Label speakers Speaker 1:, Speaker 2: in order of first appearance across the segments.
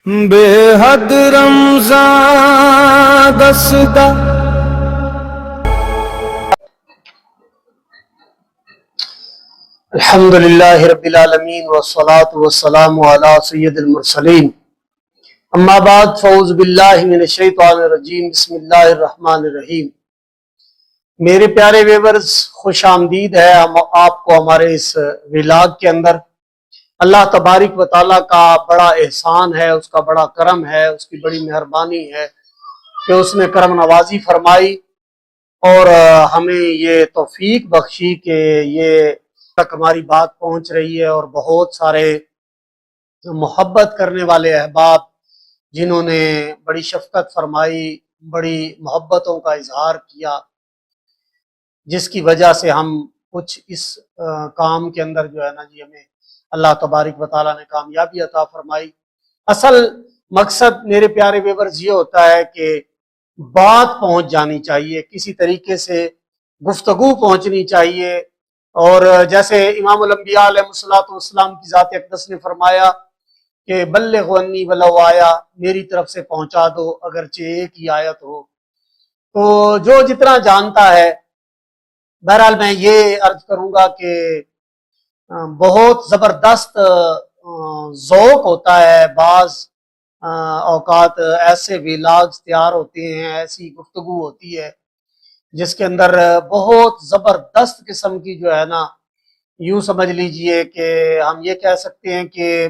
Speaker 1: بے حد رمضان دسدا
Speaker 2: الحمدللہ رب العالمین والصلاة والسلام علی سید المرسلین اما بعد فاعوذ باللہ من الشیطان الرجیم بسم اللہ الرحمن الرحیم۔ میرے پیارے ویورز، خوش آمدید ہے آپ کو ہمارے اس ولاگ کے اندر۔ اللہ تبارک و تعالیٰ کا بڑا احسان ہے، اس کا بڑا کرم ہے، اس کی بڑی مہربانی ہے کہ اس نے کرم نوازی فرمائی اور ہمیں یہ توفیق بخشی کہ یہ تک ہماری بات پہنچ رہی ہے، اور بہت سارے محبت کرنے والے احباب جنہوں نے بڑی شفقت فرمائی، بڑی محبتوں کا اظہار کیا، جس کی وجہ سے ہم کچھ اس کام کے اندر جو ہے نا جی ہمیں اللہ تبارک و تعالیٰ نے کامیابی عطا فرمائی۔ اصل مقصد میرے پیارے ویورز یہ ہوتا ہے کہ بات پہنچ جانی چاہیے، کسی طریقے سے گفتگو پہنچنی چاہیے، اور جیسے امام الانبیاء علیہ السلام کی ذات اقدس نے فرمایا کہ بلغ عنی ولو آیا، میری طرف سے پہنچا دو اگرچہ ایک ہی آیت ہو۔ تو جو جتنا جانتا ہے، بہرحال میں یہ عرض کروں گا کہ بہت زبردست ذوق ہوتا ہے، بعض اوقات ایسے ویلاگز تیار ہوتے ہیں، ایسی گفتگو ہوتی ہے جس کے اندر بہت زبردست قسم کی جو ہے نا، یوں سمجھ لیجئے کہ ہم یہ کہہ سکتے ہیں کہ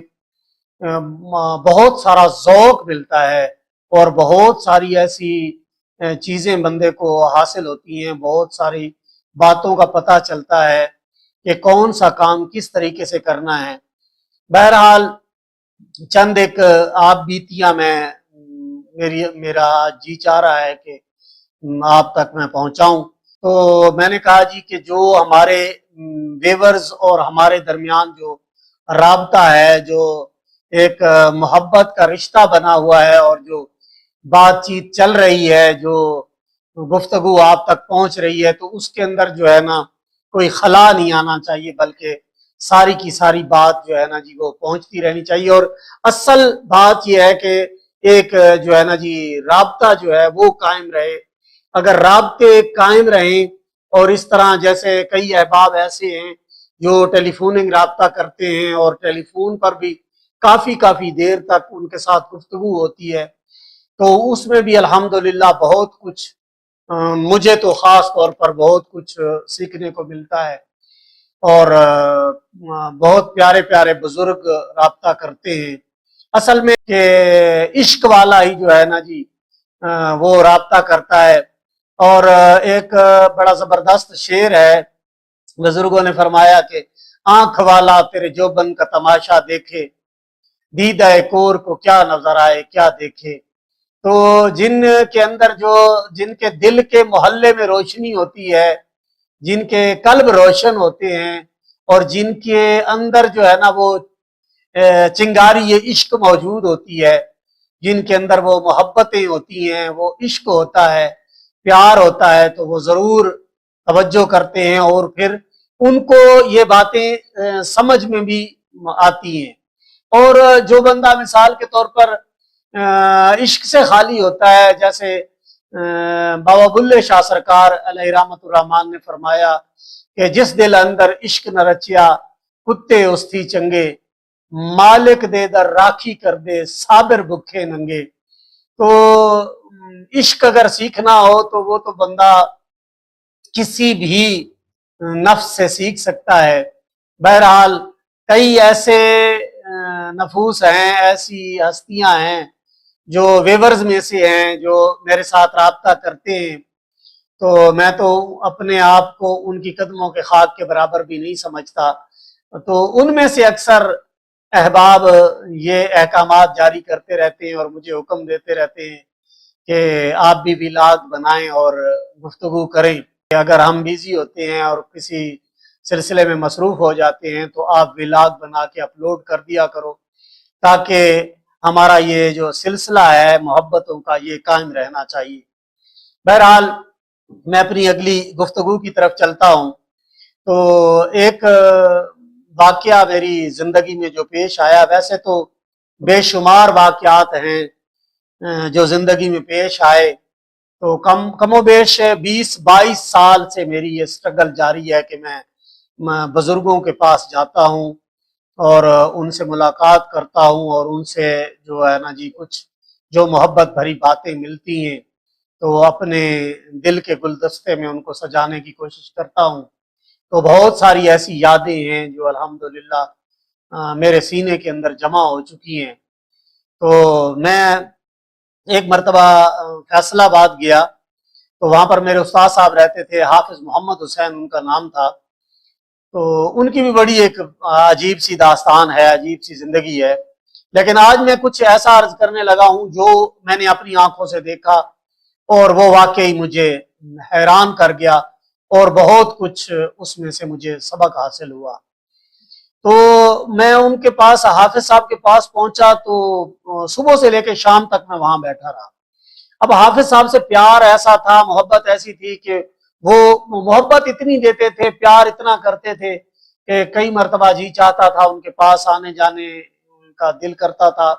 Speaker 2: بہت سارا ذوق ملتا ہے، اور بہت ساری ایسی چیزیں بندے کو حاصل ہوتی ہیں، بہت ساری باتوں کا پتہ چلتا ہے کہ کون سا کام کس طریقے سے کرنا ہے۔ بہرحال چند ایک آپ بیتیاں میرا جی چاہ رہا ہے کہ آپ تک میں پہنچاؤں۔ تو میں نے کہا جی کہ جو ہمارے ویورز اور ہمارے درمیان جو رابطہ ہے، جو ایک محبت کا رشتہ بنا ہوا ہے، اور جو بات چیت چل رہی ہے، جو گفتگو آپ تک پہنچ رہی ہے، تو اس کے اندر جو ہے نا کوئی خلا نہیں آنا چاہیے، بلکہ ساری کی ساری بات جو ہے نا جی وہ پہنچتی رہنی چاہیے۔ اور اصل بات یہ ہے کہ ایک جو ہے نا جی رابطہ جو ہے وہ قائم رہے۔ اگر رابطے قائم رہیں، اور اس طرح جیسے کئی احباب ایسے ہیں جو ٹیلی فوننگ رابطہ کرتے ہیں، اور ٹیلی فون پر بھی کافی دیر تک ان کے ساتھ گفتگو ہوتی ہے، تو اس میں بھی الحمدللہ بہت کچھ مجھے تو خاص طور پر بہت کچھ سیکھنے کو ملتا ہے، اور بہت پیارے پیارے بزرگ رابطہ کرتے ہیں۔ اصل میں کہ عشق والا ہی جو ہے نا جی وہ رابطہ کرتا ہے۔ اور ایک بڑا زبردست شعر ہے، بزرگوں نے فرمایا کہ آنکھ والا تیرے جوبن کا تماشا دیکھے، دیدہ کور کو کیا نظر آئے کیا دیکھے۔ تو جن کے اندر جن کے دل کے محلے میں روشنی ہوتی ہے، جن کے قلب روشن ہوتے ہیں، اور جن کے اندر جو ہے نا وہ چنگاری یہ عشق موجود ہوتی ہے، جن کے اندر وہ محبتیں ہوتی ہیں، وہ عشق ہوتا ہے، پیار ہوتا ہے، تو وہ ضرور توجہ کرتے ہیں، اور پھر ان کو یہ باتیں سمجھ میں بھی آتی ہیں۔ اور جو بندہ مثال کے طور پر عشق سے خالی ہوتا ہے، جیسے بابا بلے شاہ سرکار علیہ رحمت الرحمان نے فرمایا کہ جس دل اندر عشق نہ رچیا، کتے اس تھی چنگے، مالک دے در راکھی کر دے صابر بکھے ننگے۔ تو عشق اگر سیکھنا ہو تو وہ تو بندہ کسی بھی نفس سے سیکھ سکتا ہے۔ بہرحال کئی ایسے نفوس ہیں، ایسی ہستیاں ہیں جو ویورز میں سے ہیں، جو میرے ساتھ رابطہ کرتے ہیں، تو میں تو اپنے آپ کو ان کی قدموں کے خاک کے برابر بھی نہیں سمجھتا۔ تو ان میں سے اکثر احباب یہ احکامات جاری کرتے رہتے ہیں، اور مجھے حکم دیتے رہتے ہیں کہ آپ بھی ولاگ بنائیں اور گفتگو کریں۔ اگر ہم بیزی ہوتے ہیں اور کسی سلسلے میں مصروف ہو جاتے ہیں تو آپ ولاگ بنا کے اپلوڈ کر دیا کرو، تاکہ ہمارا یہ جو سلسلہ ہے محبتوں کا یہ قائم رہنا چاہیے۔ بہرحال میں اپنی اگلی گفتگو کی طرف چلتا ہوں۔ تو ایک واقعہ میری زندگی میں جو پیش آیا، ویسے تو بے شمار واقعات ہیں جو زندگی میں پیش آئے. تو کم و بیش 20-22 سال سے میری یہ سٹرگل جاری ہے کہ میں بزرگوں کے پاس جاتا ہوں اور ان سے ملاقات کرتا ہوں اور ان سے جو ہے نا جی کچھ جو محبت بھری باتیں ملتی ہیں تو اپنے دل کے گلدستے میں ان کو سجانے کی کوشش کرتا ہوں. تو بہت ساری ایسی یادیں ہیں جو الحمدللہ میرے سینے کے اندر جمع ہو چکی ہیں. تو میں ایک مرتبہ فیصل آباد گیا تو وہاں پر میرے استاد صاحب رہتے تھے, حافظ محمد حسین ان کا نام تھا. تو ان کی بھی بڑی ایک عجیب سی داستان ہے, عجیب سی زندگی ہے. لیکن آج میں کچھ ایسا عرض کرنے لگا ہوں جو میں نے اپنی آنکھوں سے دیکھا اور وہ واقعی مجھے حیران کر گیا اور بہت کچھ اس میں سے مجھے سبق حاصل ہوا. تو میں ان کے پاس, حافظ صاحب کے پاس پہنچا تو صبح سے لے کے شام تک میں وہاں بیٹھا رہا. اب حافظ صاحب سے پیار ایسا تھا, محبت ایسی تھی کہ وہ محبت اتنی دیتے تھے, پیار اتنا کرتے تھے کہ کئی مرتبہ جی چاہتا تھا ان کے پاس آنے جانے کا دل کرتا تھا.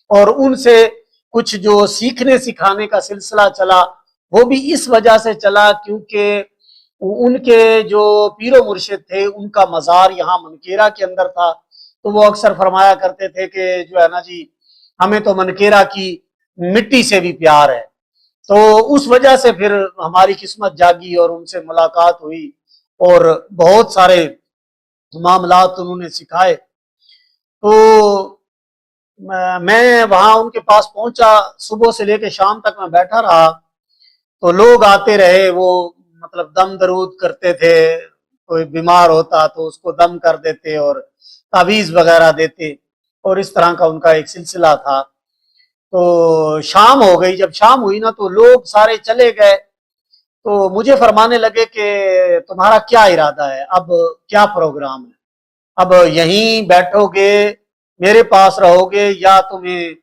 Speaker 2: اور ان سے کچھ جو سیکھنے سکھانے کا سلسلہ چلا وہ بھی اس وجہ سے چلا کیونکہ ان کے جو پیر و مرشد تھے ان کا مزار یہاں منکیرا کے اندر تھا. تو وہ اکثر فرمایا کرتے تھے کہ جو ہے نا جی ہمیں تو منکیرا کی مٹی سے بھی پیار ہے. تو اس وجہ سے پھر ہماری قسمت جاگی اور ان سے ملاقات ہوئی اور بہت سارے معاملات انہوں نے سکھائے. تو میں وہاں ان کے پاس پہنچا, صبح سے لے کے شام تک میں بیٹھا رہا. تو لوگ آتے رہے, وہ مطلب دم درود کرتے تھے, کوئی بیمار ہوتا تو اس کو دم کر دیتے اور تعویذ وغیرہ دیتے, اور اس طرح کا ان کا ایک سلسلہ تھا. تو شام ہو گئی, جب شام ہوئی نا تو لوگ سارے چلے گئے. تو مجھے فرمانے لگے کہ تمہارا کیا ارادہ ہے, اب کیا پروگرام ہے, اب یہیں بیٹھو گے میرے پاس رہو گے یا تمہیں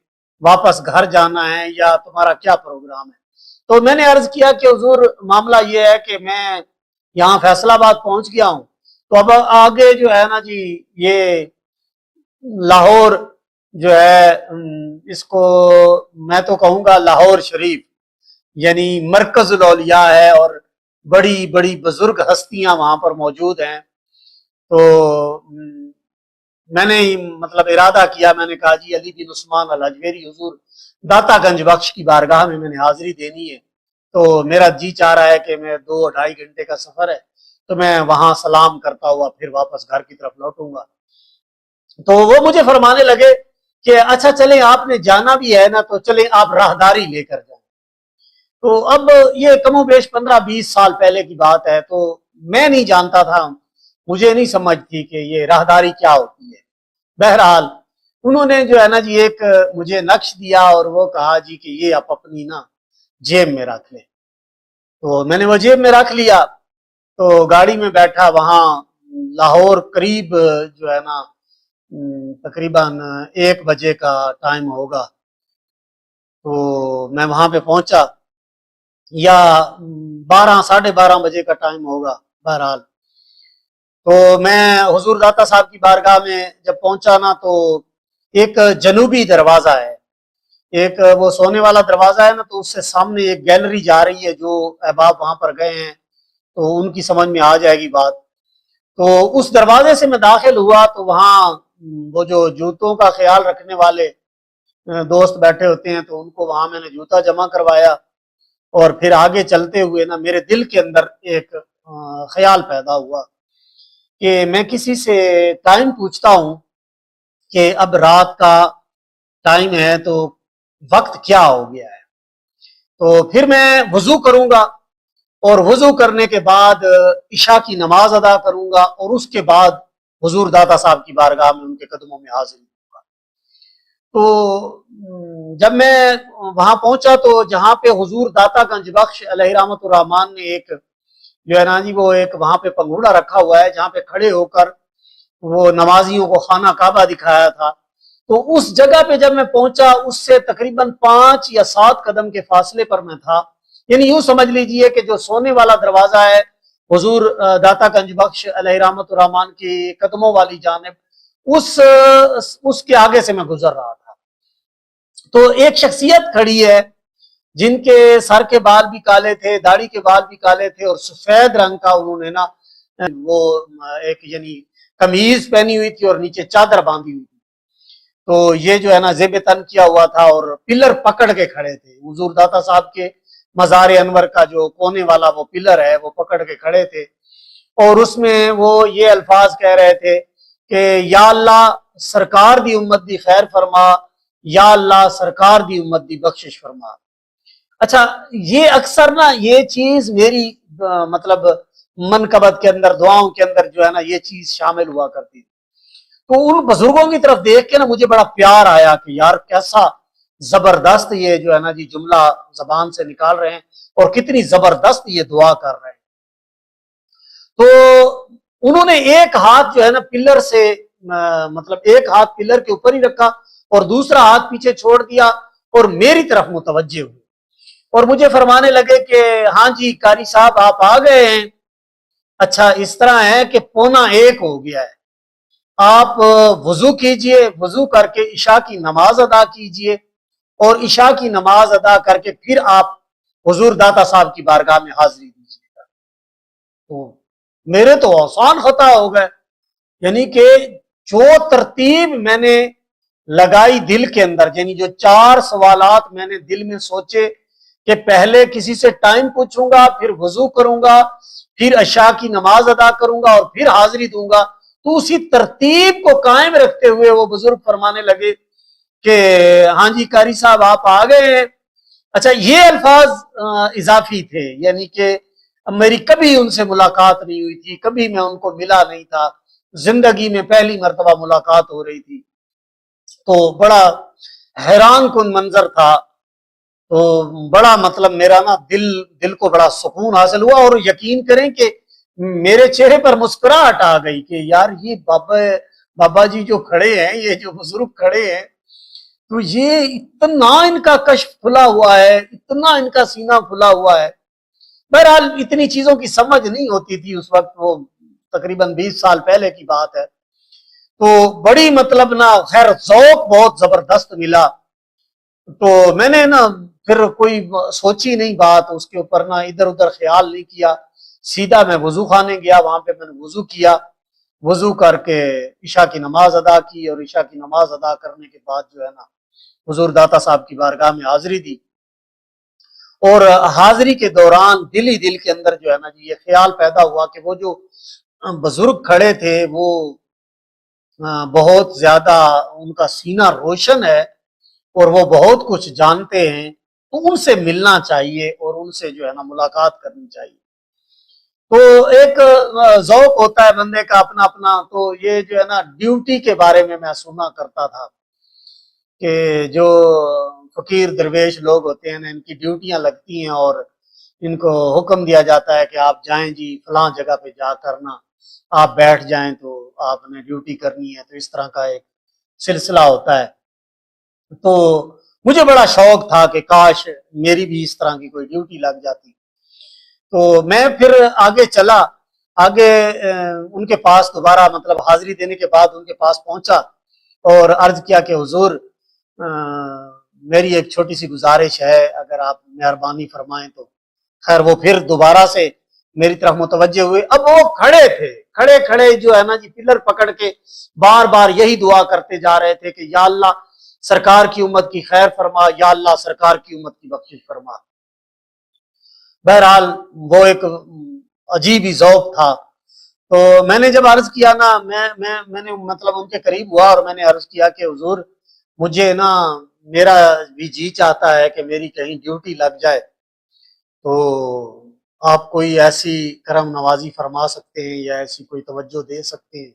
Speaker 2: واپس گھر جانا ہے یا تمہارا کیا پروگرام ہے. تو میں نے عرض کیا کہ حضور معاملہ یہ ہے کہ میں یہاں فیصل آباد پہنچ گیا ہوں, تو اب آگے جو ہے نا جی یہ لاہور جو ہے اس کو میں تو کہوں گا لاہور شریف یعنی مرکز الاولیاء ہے اور بڑی بڑی بزرگ ہستیاں وہاں پر موجود ہیں. تو میں نے مطلب ارادہ کیا, میں نے کہا جی علی بن عثمان الحجویری حضور داتا گنج بخش کی بارگاہ میں نے حاضری دینی ہے. تو میرا جی چاہ رہا ہے کہ میں 2-2.5 گھنٹے کا سفر ہے تو میں وہاں سلام کرتا ہوا پھر واپس گھر کی طرف لوٹوں گا. تو وہ مجھے فرمانے لگے کہ اچھا چلیں, آپ نے جانا بھی ہے نا تو چلیں آپ راہداری لے کر جائیں. تو اب یہ کم و بیش 15-20 سال پہلے کی بات ہے, تو میں نہیں جانتا تھا, مجھے نہیں سمجھ تھی کہ یہ راہداری کیا ہوتی ہے. بہرحال انہوں نے جو ہے نا جی ایک مجھے نقش دیا اور وہ کہا جی کہ یہ آپ اپنی نا جیب میں رکھ لیں. تو میں نے وہ جیب میں رکھ لیا. تو گاڑی میں بیٹھا, وہاں لاہور قریب جو ہے نا تقریباً 1 بجے کا ٹائم ہوگا. تو میں وہاں پہ پہنچا یا 12-12:30 بجے کا ٹائم ہوگا. بہرحال تو میں حضور داتا صاحب کی بارگاہ میں جب پہنچا نا تو ایک جنوبی دروازہ ہے, ایک وہ سونے والا دروازہ ہے نا, تو اس سے سامنے ایک گیلری جا رہی ہے. جو احباب وہاں پر گئے ہیں تو ان کی سمجھ میں آ جائے گی بات. تو اس دروازے سے میں داخل ہوا تو وہاں وہ جو جوتوں کا خیال رکھنے والے دوست بیٹھے ہوتے ہیں تو ان کو وہاں میں نے جوتا جمع کروایا. اور پھر آگے چلتے ہوئے نا میرے دل کے اندر ایک خیال پیدا ہوا کہ میں کسی سے ٹائم پوچھتا ہوں کہ اب رات کا ٹائم ہے تو وقت کیا ہو گیا ہے. تو پھر میں وضو کروں گا اور وضو کرنے کے بعد عشاء کی نماز ادا کروں گا اور اس کے بعد حضور داتا صاحب کی بارگاہ میں ان کے قدموں میں حاضر ہوں گا. تو جب میں وہاں پہنچا تو جہاں پہ حضور داتا گنج بخش علیہ رحمت الرحمان نے ایک جو ہے نا جی وہ ایک وہاں پہ پنگوڑا رکھا ہوا ہے جہاں پہ کھڑے ہو کر وہ نمازیوں کو خانہ کعبہ دکھایا تھا. تو اس جگہ پہ جب میں پہنچا اس سے تقریباً 5 یا 7 قدم کے فاصلے پر میں تھا. یعنی یوں سمجھ لیجئے کہ جو سونے والا دروازہ ہے حضور داتا گنج بخش علیہ رحمت الرحمان کی قدموں والی جانب, اس کے آگے سے میں گزر رہا تھا. تو ایک شخصیت کھڑی ہے جن کے سر کے بال بھی کالے تھے، داڑھی کے بال بھی کالے تھے، اور سفید رنگ کا انہوں نے نا وہ ایک یعنی قمیض پہنی ہوئی تھی اور نیچے چادر باندھی ہوئی تھی. تو یہ جو ہے نا زیب تن کیا ہوا تھا اور پلر پکڑ کے کھڑے تھے. حضور داتا صاحب کے مزار انور کا جو کونے والا وہ پلر ہے وہ پکڑ کے کھڑے تھے، اور اس میں وہ یہ الفاظ کہہ رہے تھے کہ یا اللہ سرکار دی امت دی خیر فرما، یا اللہ سرکار دی امت دی بخشش فرما. اچھا، یہ اکثر نا یہ چیز میری مطلب منقبت کے اندر، دعاؤں کے اندر جو ہے نا یہ چیز شامل ہوا کرتی تھی. تو ان بزرگوں کی طرف دیکھ کے نا مجھے بڑا پیار آیا کہ یار کیسا زبردست یہ جو ہے نا جی جملہ زبان سے نکال رہے ہیں، اور کتنی زبردست یہ دعا کر رہے ہیں. تو انہوں نے ایک ہاتھ جو ہے نا پلر سے مطلب ایک ہاتھ پلر کے اوپر ہی رکھا اور دوسرا ہاتھ پیچھے چھوڑ دیا اور میری طرف متوجہ ہوئے، اور مجھے فرمانے لگے کہ ہاں جی قاری صاحب آپ آ گئے ہیں. اچھا اس طرح ہے کہ 1:15 ہو گیا ہے، آپ وضو کیجئے، وضو کر کے عشاء کی نماز ادا کیجئے، اور عشاء کی نماز ادا کر کے پھر آپ حضور داتا صاحب کی بارگاہ میں حاضری دیجیے گا. تو میرے تو آسان خطا ہو گئے، یعنی کہ جو ترتیب میں نے لگائی دل کے اندر، یعنی جو 4 سوالات میں نے دل میں سوچے کہ پہلے کسی سے ٹائم پوچھوں گا، پھر وضو کروں گا، پھر عشاء کی نماز ادا کروں گا اور پھر حاضری دوں گا، تو اسی ترتیب کو قائم رکھتے ہوئے وہ بزرگ فرمانے لگے کہ ہاں جی قاری صاحب آپ آ گئے ہیں. اچھا یہ الفاظ اضافی تھے، یعنی کہ میری کبھی ان سے ملاقات نہیں ہوئی تھی، کبھی میں ان کو ملا نہیں تھا، زندگی میں پہلی مرتبہ ملاقات ہو رہی تھی. تو بڑا حیران کن منظر تھا. تو بڑا مطلب میرا نا دل کو بڑا سکون حاصل ہوا، اور یقین کریں کہ میرے چہرے پر مسکراہٹ آ گئی کہ یار یہ بابا جی جو کھڑے ہیں، یہ جو بزرگ کھڑے ہیں، تو یہ اتنا ان کا کشف کھلا ہوا ہے، اتنا ان کا سینہ کھلا ہوا ہے. بہرحال اتنی چیزوں کی سمجھ نہیں ہوتی تھی اس وقت، وہ تقریباً 20 سال پہلے کی بات ہے. تو بڑی مطلب نا خیر ذوق بہت زبردست ملا. تو میں نے نا پھر کوئی سوچی نہیں بات اس کے اوپر، نا ادھر ادھر خیال نہیں کیا، سیدھا میں وضو خانے گیا، وہاں پہ میں نے وضو کیا، وضو کر کے عشاء کی نماز ادا کی، اور عشاء کی نماز ادا کرنے کے بعد جو ہے نا حضور داتا صاحب کی بارگاہ میں حاضری دی. اور حاضری کے دوران دل ہی دل کے اندر جو ہے نا جی یہ خیال پیدا ہوا کہ وہ جو بزرگ کھڑے تھے وہ بہت زیادہ ان کا سینہ روشن ہے اور وہ بہت کچھ جانتے ہیں، تو ان سے ملنا چاہیے اور ان سے جو ہے نا ملاقات کرنی چاہیے. تو ایک ذوق ہوتا ہے بندے کا اپنا اپنا. تو یہ جو ہے نا ڈیوٹی کے بارے میں سنا کرتا تھا کہ جو فقیر درویش لوگ ہوتے ہیں ان کی ڈیوٹیاں لگتی ہیں اور ان کو حکم دیا جاتا ہے کہ آپ جائیں جی فلاں جگہ پہ جا کرنا، آپ بیٹھ جائیں تو آپ نے ڈیوٹی کرنی ہے. تو اس طرح کا ایک سلسلہ ہوتا ہے. تو مجھے بڑا شوق تھا کہ کاش میری بھی اس طرح کی کوئی ڈیوٹی لگ جاتی. تو میں پھر آگے چلا، آگے ان کے پاس دوبارہ مطلب حاضری دینے کے بعد ان کے پاس پہنچا اور عرض کیا کہ حضور میری ایک چھوٹی سی گزارش ہے، اگر آپ مہربانی فرمائیں تو. خیر وہ پھر دوبارہ سے میری طرف متوجہ ہوئے. اب وہ کھڑے تھے، کھڑے کھڑے جو ہے نا جی پلر پکڑ کے بار بار یہی دعا کرتے جا رہے تھے کہ یا اللہ سرکار کی امت کی خیر فرما، یا اللہ سرکار کی امت کی بخشش فرما. بہرحال وہ ایک عجیب ہی ذوق تھا. تو میں نے جب عرض کیا نا میں نے مطلب ان کے قریب ہوا اور میں نے عرض کیا کہ حضور مجھے نا میرا بھی جی چاہتا ہے کہ میری کہیں ڈیوٹی لگ جائے، تو آپ کوئی ایسی کرم نوازی فرما سکتے ہیں یا ایسی کوئی توجہ دے سکتے ہیں.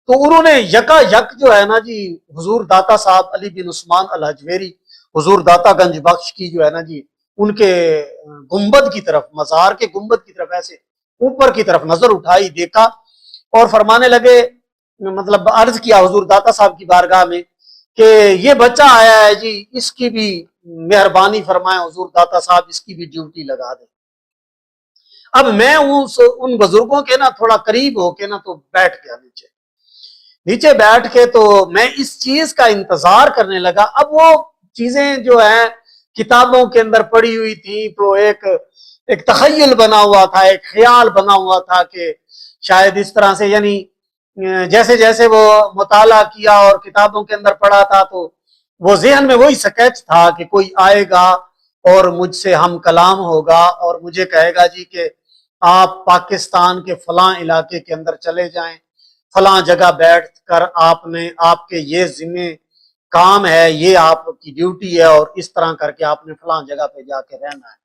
Speaker 2: تو انہوں نے یکا یک جو ہے نا جی حضور داتا صاحب علی بن عثمان الحجویری حضور داتا گنج بخش کی جو ہے نا جی ان کے گنبد کی طرف، مزار کے گنبد کی طرف ایسے اوپر کی طرف نظر اٹھائی، دیکھا اور فرمانے لگے، مطلب عرض کیا حضور داتا صاحب کی بارگاہ میں کہ یہ بچہ آیا ہے جی اس کی بھی مہربانی فرمائیں حضور داتا صاحب اس کی بھی ڈیوٹی لگا دیں. اب میں ان بزرگوں کے نا تھوڑا قریب ہو کے نا تو بیٹھ گیا نیچے. نیچے بیٹھ کے تو میں اس چیز کا انتظار کرنے لگا. اب وہ چیزیں جو ہیں کتابوں کے اندر پڑی ہوئی تھی تو ایک تخیل بنا ہوا تھا, ایک خیال بنا ہوا تھا کہ شاید اس طرح سے, یعنی جیسے جیسے وہ مطالعہ کیا اور کتابوں کے اندر پڑھا تھا تو وہ ذہن میں وہی سکیچ تھا کہ کوئی آئے گا اور مجھ سے ہم کلام ہوگا اور مجھے کہے گا جی کہ آپ پاکستان کے فلاں علاقے کے اندر چلے جائیں, فلاں جگہ بیٹھ کر آپ کے یہ ذمہ کام ہے, یہ آپ کی ڈیوٹی ہے اور اس طرح کر کے آپ نے فلاں جگہ پہ جا کے رہنا ہے.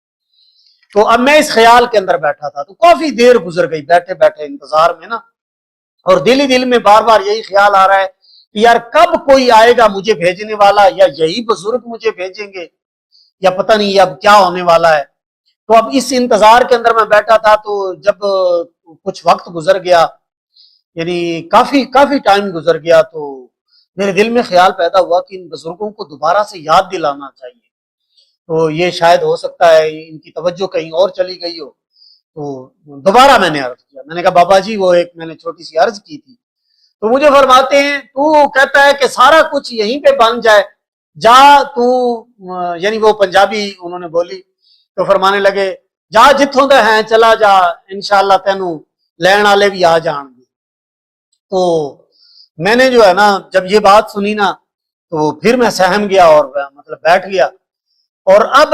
Speaker 2: تو اب میں اس خیال کے اندر بیٹھا تھا تو کافی دیر گزر گئی بیٹھے بیٹھے انتظار میں نا, اور دل ہی دل میں بار بار یہی خیال آ رہا ہے کہ یار کب کوئی آئے گا مجھے بھیجنے والا, یا یہی بزرگ مجھے بھیجیں گے, یا پتہ نہیں اب کیا ہونے والا ہے. تو اب اس انتظار کے اندر میں بیٹھا تھا تو جب کچھ وقت گزر گیا, یعنی کافی ٹائم گزر گیا, تو میرے دل میں خیال پیدا ہوا کہ ان بزرگوں کو دوبارہ سے یاد دلانا چاہیے. تو یہ شاید ہو سکتا ہے ان کی توجہ کہیں اور چلی گئی ہو. تو دوبارہ میں نے عرض کیا, میں نے کہا بابا جی وہ ایک میں نے چھوٹی سی عرض کی تھی. تو مجھے فرماتے ہیں تو کہتا ہے کہ سارا کچھ یہیں پہ بن جائے, جا تو, یعنی وہ پنجابی انہوں نے بولی, تو فرمانے لگے جا جتوں دے ہیں چلا جا, انشاءاللہ تینوں لین والے بھی آ جان گے. تو میں نے جو ہے نا جب یہ بات سنی نا تو پھر میں سہم گیا اور مطلب بیٹھ گیا. اور اب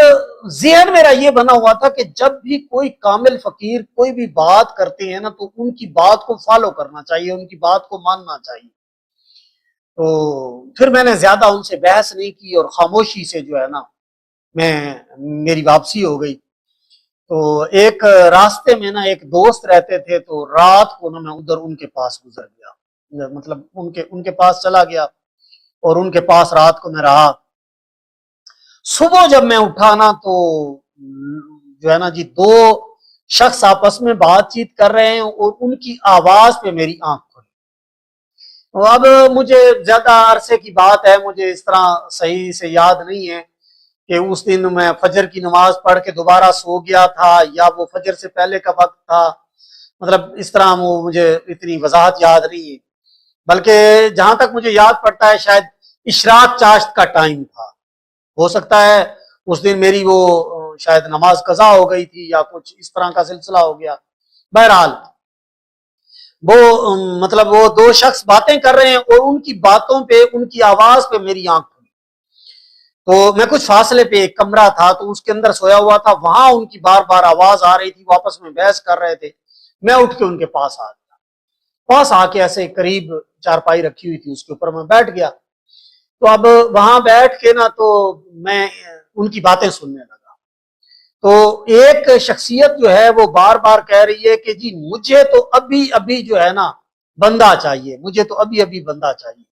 Speaker 2: ذہن میرا یہ بنا ہوا تھا کہ جب بھی کوئی کامل فقیر کوئی بھی بات کرتے ہیں نا تو ان کی بات کو فالو کرنا چاہیے, ان کی بات کو ماننا چاہیے. تو پھر میں نے زیادہ ان سے بحث نہیں کی اور خاموشی سے جو ہے نا میری واپسی ہو گئی. تو ایک راستے میں نا ایک دوست رہتے تھے, تو رات کو نا میں ادھر ان کے پاس گزر گیا, مطلب ان کے پاس چلا گیا اور ان کے پاس رات کو میں رہا. صبح جب میں اٹھا نا تو جو ہے نا جی دو شخص آپس میں بات چیت کر رہے ہیں اور ان کی آواز پہ میری آنکھ کھلی. اب مجھے زیادہ عرصے کی بات ہے, مجھے اس طرح صحیح سے یاد نہیں ہے کہ اس دن میں فجر کی نماز پڑھ کے دوبارہ سو گیا تھا یا وہ فجر سے پہلے کا وقت تھا, مطلب اس طرح وہ مجھے اتنی وضاحت یاد نہیں ہے. بلکہ جہاں تک مجھے یاد پڑتا ہے شاید اشراق چاشت کا ٹائم تھا. ہو سکتا ہے اس دن میری وہ شاید نماز قضا ہو گئی تھی یا کچھ اس طرح کا سلسلہ ہو گیا. بہرحال وہ مطلب وہ دو شخص باتیں کر رہے ہیں اور ان کی باتوں پہ ان کی آواز پہ میری آنکھ کھلی. تو میں کچھ فاصلے پہ ایک کمرہ تھا تو اس کے اندر سویا ہوا تھا, وہاں ان کی بار بار آواز آ رہی تھی, وہ آپس میں بحث کر رہے تھے. میں اٹھ کے ان کے پاس آ گیا, پاس آ کے ایسے قریب چارپائی رکھی ہوئی تھی اس کے اوپر میں بیٹھ گیا. تو اب وہاں بیٹھ کے نا تو میں ان کی باتیں سننے لگا. تو ایک شخصیت جو ہے وہ بار بار کہہ رہی ہے کہ جی مجھے تو ابھی جو ہے نا بندہ چاہیے, مجھے تو ابھی بندہ چاہیے.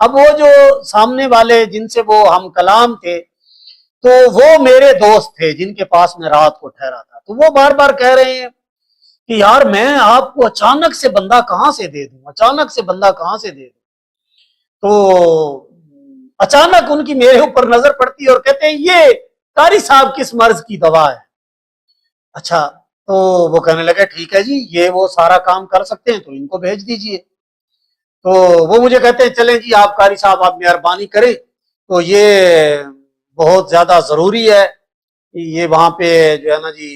Speaker 2: اب وہ جو سامنے والے جن سے وہ ہم کلام تھے تو وہ میرے دوست تھے جن کے پاس میں رات کو ٹھہرا تھا. تو وہ بار بار کہہ رہے ہیں کہ یار میں آپ کو اچانک سے بندہ کہاں سے دے دوں, اچانک سے بندہ کہاں سے دے دوں. تو اچانک ان کی میرے اوپر نظر پڑتی اور کہتے ہیں یہ قاری صاحب کس مرض کی دوا ہے. اچھا, تو وہ کہنے لگے ٹھیک ہے جی یہ وہ سارا کام کر سکتے ہیں تو ان کو بھیج دیجئے. تو وہ مجھے کہتے ہیں چلیں جی آپ قاری صاحب آپ مہربانی کریں, تو یہ بہت زیادہ ضروری ہے, یہ وہاں پہ جو ہے نا جی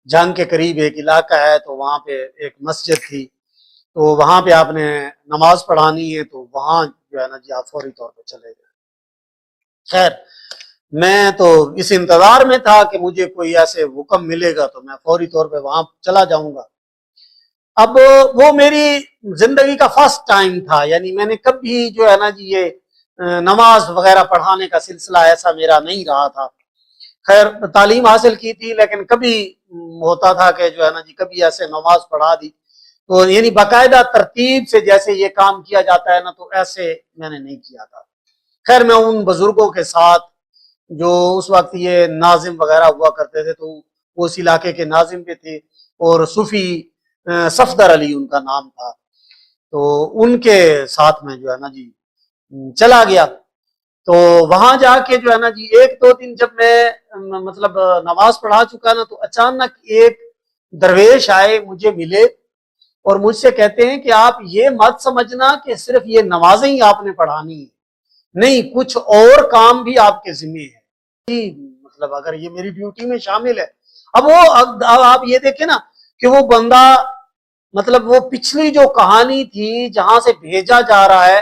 Speaker 2: جنگ کے قریب ایک علاقہ ہے تو وہاں پہ ایک مسجد تھی, تو وہاں پہ آپ نے نماز پڑھانی ہے, تو وہاں جو ہے نا جی آپ فوری طور پہ چلے گئے. خیر میں تو اس انتظار میں تھا کہ مجھے کوئی ایسے حکم ملے گا تو میں فوری طور پہ وہاں چلا جاؤں گا. اب وہ میری زندگی کا فرسٹ ٹائم تھا, یعنی میں نے کبھی جو ہے نا جی یہ نماز وغیرہ پڑھانے کا سلسلہ ایسا میرا نہیں رہا تھا. خیر تعلیم حاصل کی تھی لیکن کبھی ہوتا تھا کہ جو ہے نا جی کبھی ایسے نماز پڑھا دی, تو یعنی باقاعدہ ترتیب سے جیسے یہ کام کیا جاتا ہے نا تو ایسے میں نے نہیں کیا تھا. خیر میں ان بزرگوں کے ساتھ جو اس وقت یہ ناظم وغیرہ ہوا کرتے تھے تو وہ اس علاقے کے ناظم بھی تھے اور صوفی صفدر علی ان کا نام تھا, تو ان کے ساتھ میں جو ہے نا جی چلا گیا. تو وہاں جا کے جو ہے نا جی ایک دو دن جب میں مطلب نماز پڑھا چکا نا تو اچانک ایک درویش آئے مجھے ملے اور مجھ سے کہتے ہیں کہ آپ یہ مت سمجھنا کہ صرف یہ نمازیں ہی آپ نے پڑھانی ہے، نہیں، کچھ اور کام بھی آپ کے ذمہ ہے جی، مطلب اگر یہ میری ڈیوٹی میں شامل ہے۔ اب آپ یہ دیکھیں نا کہ وہ بندہ، مطلب وہ پچھلی جو کہانی تھی جہاں سے بھیجا جا رہا ہے،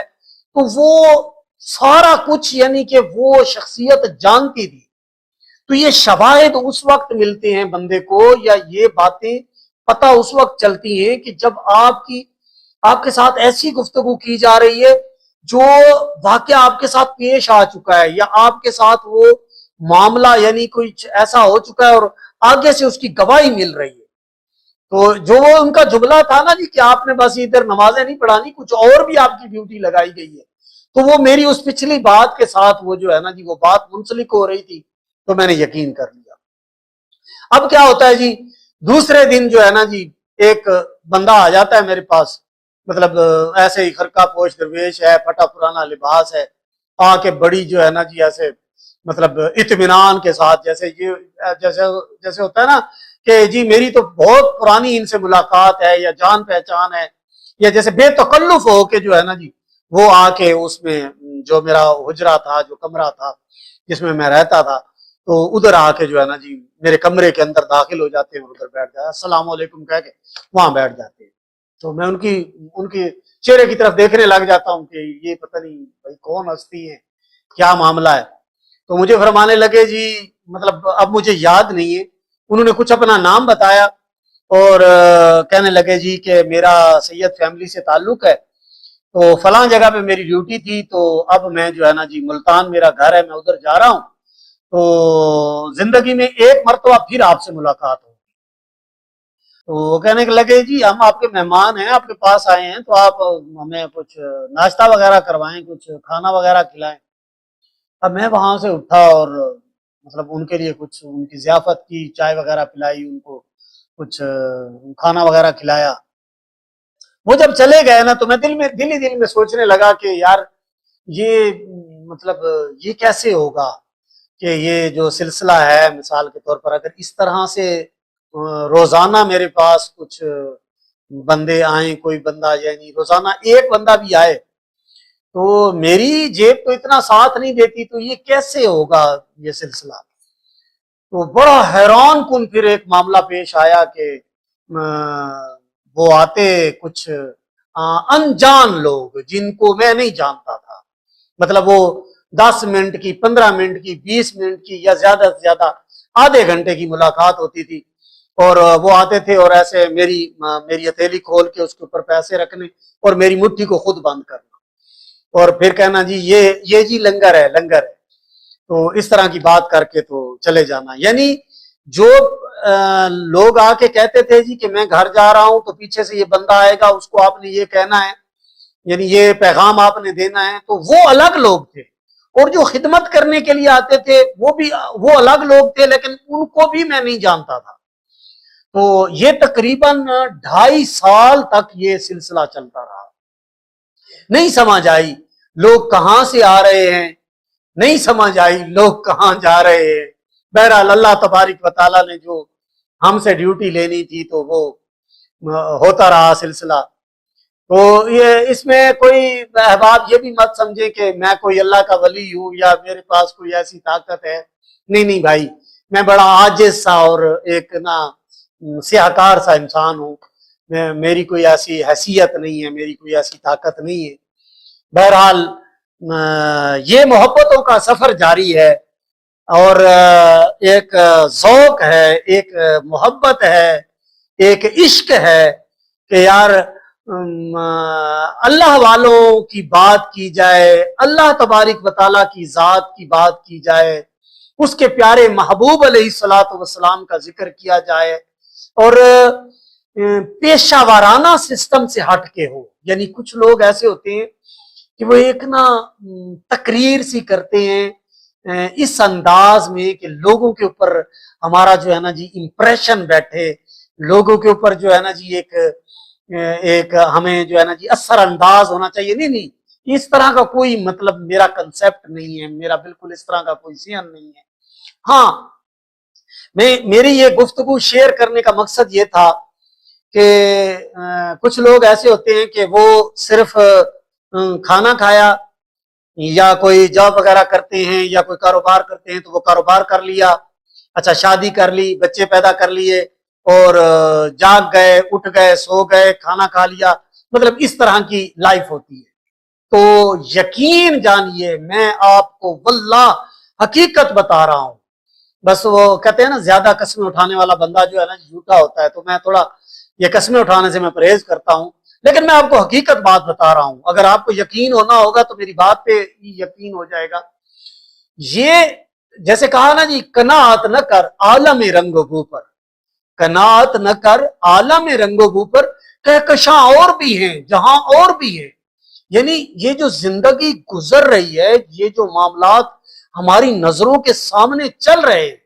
Speaker 2: تو وہ سارا کچھ یعنی کہ وہ شخصیت جانتی تھی۔ تو یہ شواہد اس وقت ملتے ہیں بندے کو، یا یہ باتیں پتہ اس وقت چلتی ہیں کہ جب آپ کے ساتھ ایسی گفتگو کی جا رہی ہے جو واقعہ آپ کے ساتھ پیش آ چکا ہے، یا آپ کے ساتھ وہ معاملہ یعنی کوئی ایسا ہو چکا ہے اور آگے سے اس کی گواہی مل رہی ہے۔ تو جو وہ ان کا جملہ تھا نا جی کہ آپ نے بس ادھر نمازیں نہیں پڑھانی، کچھ اور بھی آپ کی ڈیوٹی لگائی گئی ہے، تو وہ میری اس پچھلی بات کے ساتھ وہ جو ہے نا جی وہ بات منسلک ہو رہی تھی، تو میں نے یقین کر لیا۔ اب کیا ہوتا ہے جی، دوسرے دن جو ہے نا جی ایک بندہ آ جاتا ہے میرے پاس، مطلب ایسے ہی خرقہ پوش درویش ہے، پھٹا پرانا لباس ہے، آ کے بڑی جو ہے نا جی ایسے مطلب اطمینان کے ساتھ، جیسے ہوتا ہے نا کہ جی میری تو بہت پرانی ان سے ملاقات ہے یا جان پہچان ہے، یا جیسے بے تکلف ہو کے جو ہے نا جی وہ آ کے اس میں جو میرا حجرہ تھا، جو کمرہ تھا جس میں میں رہتا تھا، تو ادھر آ کے جو ہے نا جی میرے کمرے کے اندر داخل ہو جاتے ہیں، ادھر بیٹھ جاتے ہیں، السلام علیکم کہہ کے وہاں بیٹھ جاتے ہیں۔ تو میں ان کی چہرے کی طرف دیکھنے لگ جاتا ہوں کہ یہ پتہ نہیں بھائی کون ہستی ہے، کیا معاملہ ہے۔ تو مجھے فرمانے لگے جی، مطلب اب مجھے یاد نہیں ہے، انہوں نے کچھ اپنا نام بتایا اور کہنے لگے جی کہ میرا سید فیملی سے تعلق ہے، تو فلاں جگہ پہ میری ڈیوٹی تھی، تو اب میں جو ہے نا جی ملتان میرا گھر ہے، میں ادھر جا رہا ہوں، تو زندگی میں ایک مرتبہ پھر آپ سے ملاقات ہو۔ تو وہ کہنے لگے جی ہم آپ کے مہمان ہیں، آپ کے پاس آئے ہیں، تو آپ ہمیں کچھ ناشتہ وغیرہ کروائیں، کچھ کھانا وغیرہ کھلائیں۔ اب میں وہاں سے اٹھا اور مطلب ان کے لیے کچھ ان کی ضیافت کی، چائے وغیرہ پلائی، ان کو کچھ کھانا وغیرہ کھلایا۔ وہ جب چلے گئے نا تو میں دل ہی میں سوچنے لگا کہ یار یہ مطلب یہ کیسے ہوگا کہ یہ جو سلسلہ ہے، مثال کے طور پر اگر اس طرح سے روزانہ میرے پاس کچھ بندے آئیں، کوئی بندہ یعنی روزانہ ایک بندہ بھی آئے، تو میری جیب تو اتنا ساتھ نہیں دیتی، تو یہ کیسے ہوگا یہ سلسلہ۔ تو بڑا حیران کن پھر ایک معاملہ پیش آیا کہ وہ آتے کچھ انجان لوگ جن کو میں نہیں جانتا تھا، مطلب وہ 10 منٹ کی، 15 منٹ کی، 20 منٹ کی، یا زیادہ سے زیادہ آدھے گھنٹے کی ملاقات ہوتی تھی، اور وہ آتے تھے اور ایسے میری ہتھیلی کھول کے اس کے اوپر پیسے رکھنے اور میری مٹھی کو خود بند کرنا، اور پھر کہنا جی یہ جی لنگر ہے، لنگر ہے، تو اس طرح کی بات کر کے تو چلے جانا۔ یعنی جو لوگ آ کے کہتے تھے جی کہ میں گھر جا رہا ہوں، تو پیچھے سے یہ بندہ آئے گا، اس کو آپ نے یہ کہنا ہے، یعنی یہ پیغام آپ نے دینا ہے، تو وہ الگ لوگ تھے، اور جو خدمت کرنے کے لیے آتے تھے وہ الگ لوگ تھے، لیکن ان کو بھی میں نہیں جانتا تھا۔ تو یہ تقریباً 2.5 سال تک یہ سلسلہ چلتا رہا۔ نہیں سمجھ آئی لوگ کہاں سے آ رہے ہیں، نہیں سمجھ آئی لوگ کہاں جا رہے ہیں۔ بہرحال اللہ تبارک و تعالیٰ نے جو ہم سے ڈیوٹی لینی تھی تو وہ ہوتا رہا سلسلہ۔ تو یہ اس میں کوئی احباب یہ بھی مت سمجھے کہ میں کوئی اللہ کا ولی ہوں یا میرے پاس کوئی ایسی طاقت ہے، نہیں بھائی، میں بڑا عاجز سا اور ایک سیاہکار سا انسان ہوں، میری کوئی ایسی حیثیت نہیں ہے، میری کوئی ایسی طاقت نہیں ہے۔ بہرحال یہ محبتوں کا سفر جاری ہے، اور ایک ذوق ہے، ایک محبت ہے، ایک عشق ہے کہ یار اللہ والوں کی بات کی جائے، اللہ تبارک و تعالیٰ کی ذات کی بات کی جائے، اس کے پیارے محبوب علیہ الصلوۃ والسلام کا ذکر کیا جائے، اور پیشہ وارانہ سسٹم سے ہٹ کے ہو۔ یعنی کچھ لوگ ایسے ہوتے ہیں کہ وہ ایک تقریر سی کرتے ہیں اس انداز میں کہ لوگوں کے اوپر ہمارا جو ہے نا جی امپریشن بیٹھے، لوگوں کے اوپر جو ہے نا جی ایک ہمیں جو ہے نا جی اثر انداز ہونا چاہیے۔ نہیں، اس طرح کا کوئی مطلب میرا کنسپٹ نہیں ہے، میرا بالکل اس طرح کا کوئی ذہن نہیں ہے۔ ہاں، میری یہ گفتگو شیئر کرنے کا مقصد یہ تھا کہ کچھ لوگ ایسے ہوتے ہیں کہ وہ صرف کھانا کھایا یا کوئی جاب وغیرہ کرتے ہیں یا کوئی کاروبار کرتے ہیں تو وہ کاروبار کر لیا، اچھا شادی کر لی، بچے پیدا کر لیے اور جاگ گئے، اٹھ گئے، سو گئے، کھانا کھا لیا، مطلب اس طرح کی لائف ہوتی ہے۔ تو یقین جانیے میں آپ کو واللہ حقیقت بتا رہا ہوں، بس وہ کہتے ہیں نا زیادہ قسمیں اٹھانے والا بندہ جو ہے نا جھوٹا ہوتا ہے، تو میں تھوڑا یہ قسمیں اٹھانے سے میں پرہیز کرتا ہوں، لیکن میں آپ کو حقیقت بات بتا رہا ہوں، اگر آپ کو یقین ہونا ہوگا تو میری بات پہ یقین ہو جائے گا۔ یہ جیسے کہا نا جی، قناعت نہ کر عالم رنگ و بو پر، قناعت نہ کر عالم رنگ و بو پر، کہکشاں اور بھی ہیں جہاں اور بھی ہیں، یعنی یہ جو زندگی گزر رہی ہے، یہ جو معاملات ہماری نظروں کے سامنے چل رہے ہیں،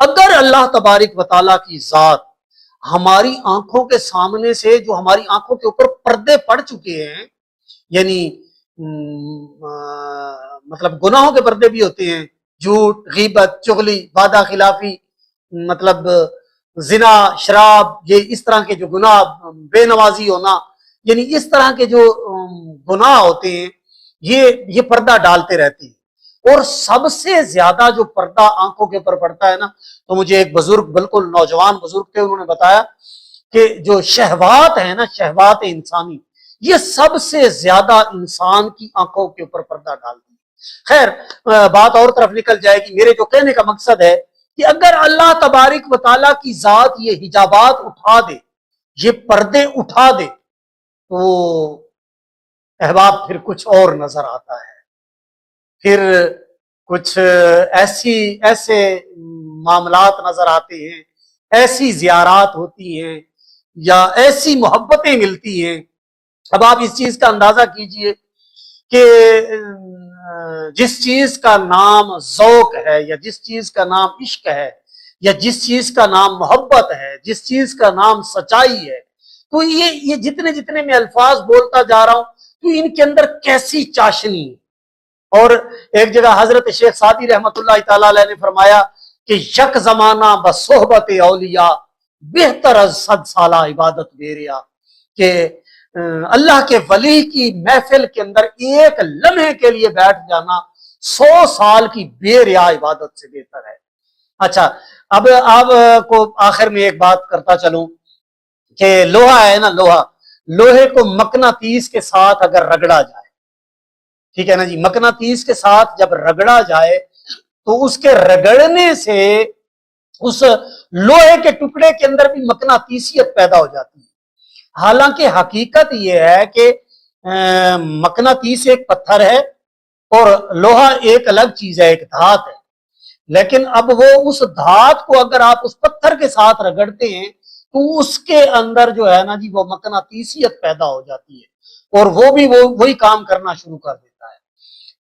Speaker 2: اگر اللہ تبارک و تعالیٰ کی ذات ہماری آنکھوں کے سامنے سے، جو ہماری آنکھوں کے اوپر پردے پڑ چکے ہیں، یعنی مطلب گناہوں کے پردے بھی ہوتے ہیں، جھوٹ، غیبت، چغلی، وعدہ خلافی، مطلب زنا، شراب، یہ اس طرح کے جو گناہ، بے نمازی ہونا، یعنی اس طرح کے جو گناہ ہوتے ہیں، یہ پردہ ڈالتے رہتے ہیں۔ اور سب سے زیادہ جو پردہ آنکھوں کے اوپر پڑتا ہے نا، تو مجھے ایک بزرگ، بالکل نوجوان بزرگ تھے، انہوں نے بتایا کہ جو شہوات ہے نا، شہوات انسانی، یہ سب سے زیادہ انسان کی آنکھوں کے اوپر پردہ ڈالتی ہے۔ خیر، بات اور طرف نکل جائے گی، میرے جو کہنے کا مقصد ہے کہ اگر اللہ تبارک و تعالیٰ کی ذات یہ حجابات اٹھا دے، یہ پردے اٹھا دے، تو احباب پھر کچھ اور نظر آتا ہے، پھر کچھ ایسے معاملات نظر آتے ہیں، ایسی زیارات ہوتی ہیں یا ایسی محبتیں ملتی ہیں۔ اب آپ اس چیز کا اندازہ کیجئے کہ جس چیز کا نام ذوق ہے یا جس چیز کا نام عشق ہے یا جس چیز کا نام محبت ہے، جس چیز کا نام سچائی ہے، تو یہ جتنے میں الفاظ بولتا جا رہا ہوں تو ان کے اندر کیسی چاشنی ہے۔ اور ایک جگہ حضرت شیخ سعدی رحمت اللہ تعالی علیہ نے فرمایا کہ یک زمانہ بصحبت اولیاء بہتر از 100 سالہ عبادت بیریا، کہ اللہ کے ولی کی محفل کے اندر ایک لمحے کے لیے بیٹھ جانا 100 سال کی بے ریا عبادت سے بہتر ہے۔ اچھا، اب آپ کو آخر میں ایک بات کرتا چلوں کہ لوہا ہے نا، لوہے کو مقناطیس کے ساتھ اگر رگڑا جائے، ٹھیک ہے نا جی، مقناطیس کے ساتھ جب رگڑا جائے تو اس کے رگڑنے سے اس لوہے کے ٹکڑے کے اندر بھی مقناطیسیت پیدا ہو جاتی ہے۔ حالانکہ حقیقت یہ ہے کہ مقناطیس ایک پتھر ہے اور لوہا ایک الگ چیز ہے، ایک دھات ہے، لیکن اب وہ اس دھات کو اگر آپ اس پتھر کے ساتھ رگڑتے ہیں تو اس کے اندر جو ہے نا جی وہ مقناطیسیت پیدا ہو جاتی ہے اور وہ بھی وہی کام کرنا شروع کر دیتا ہے۔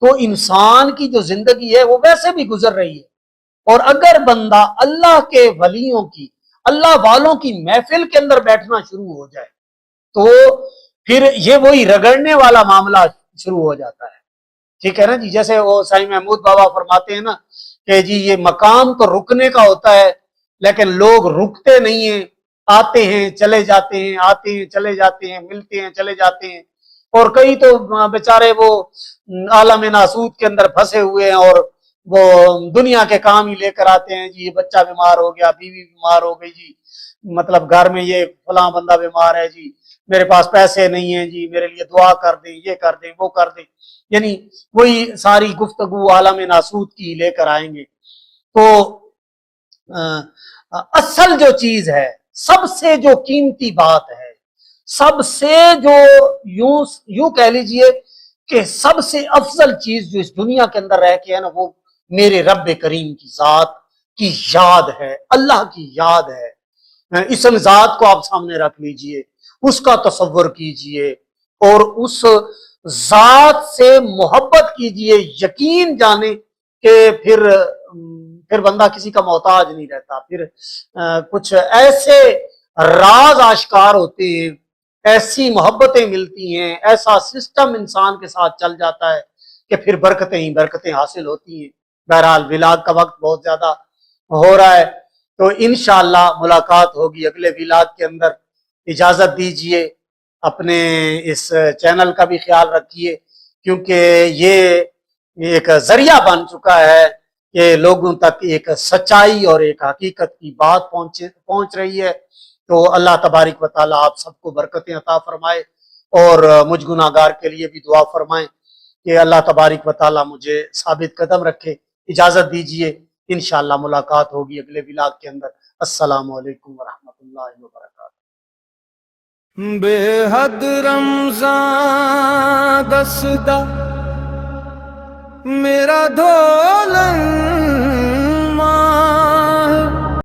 Speaker 2: تو انسان کی جو زندگی ہے وہ ویسے بھی گزر رہی ہے، اور اگر بندہ اللہ کے ولیوں کی، اللہ والوں کی محفل کے اندر بیٹھنا شروع ہو جائے تو پھر یہ وہی رگڑنے والا معاملہ شروع ہو جاتا ہے، ٹھیک ہے نا جی۔ جیسے وہ سائیں محمود بابا فرماتے ہیں نا کہ جی یہ مقام تو رکنے کا ہوتا ہے لیکن لوگ رکتے نہیں ہیں، آتے ہیں چلے جاتے ہیں، آتے ہیں چلے جاتے ہیں، ملتے ہیں چلے جاتے ہیں، اور کئی تو بیچارے وہ عالم ناسوت کے اندر پھنسے ہوئے ہیں اور وہ دنیا کے کام ہی لے کر آتے ہیں، جی بچہ بیمار ہو گیا، بیوی بیمار ہو گئی، جی مطلب گھر میں یہ فلاں بندہ بیمار ہے، جی میرے پاس پیسے نہیں ہیں، جی میرے لیے دعا کر دیں، یہ کر دیں، وہ کر دیں، یعنی وہی ساری گفتگو عالم ناسوت کی لے کر آئیں گے۔ تو اصل جو چیز ہے، سب سے جو قیمتی بات ہے، سب سے جو یوں کہہ لیجئے کہ سب سے افضل چیز جو اس دنیا کے اندر رہ کے ہے نا، وہ میرے رب کریم کی ذات کی یاد ہے، اللہ کی یاد ہے۔ اسم ذات کو آپ سامنے رکھ لیجئے، اس کا تصور کیجئے اور اس ذات سے محبت کیجئے، یقین جانے کہ پھر بندہ کسی کا محتاج نہیں رہتا، پھر کچھ ایسے راز آشکار ہوتے ہیں، ایسی محبتیں ملتی ہیں، ایسا سسٹم انسان کے ساتھ چل جاتا ہے کہ پھر برکتیں ہی برکتیں حاصل ہوتی ہیں۔ بہرحال ولاد کا وقت بہت زیادہ ہو رہا ہے، تو انشاءاللہ ملاقات ہوگی اگلے ولاگ کے اندر. اجازت دیجئے, اپنے اس چینل کا بھی خیال رکھیے, کیونکہ یہ ایک ذریعہ بن چکا ہے کہ لوگوں تک ایک سچائی اور ایک حقیقت کی بات پہنچ رہی ہے. تو اللہ تبارک و تعالی آپ سب کو برکتیں عطا فرمائے, اور مجھ گناہگار کے لیے بھی دعا فرمائیں کہ اللہ تبارک و تعالی مجھے ثابت قدم رکھے. اجازت دیجئے, انشاءاللہ ملاقات ہوگی اگلے ولاگ کے اندر. السلام علیکم ورحمۃ اللہ وبرکاتہ.
Speaker 1: بے حد رمضان دسدا میرا دھولن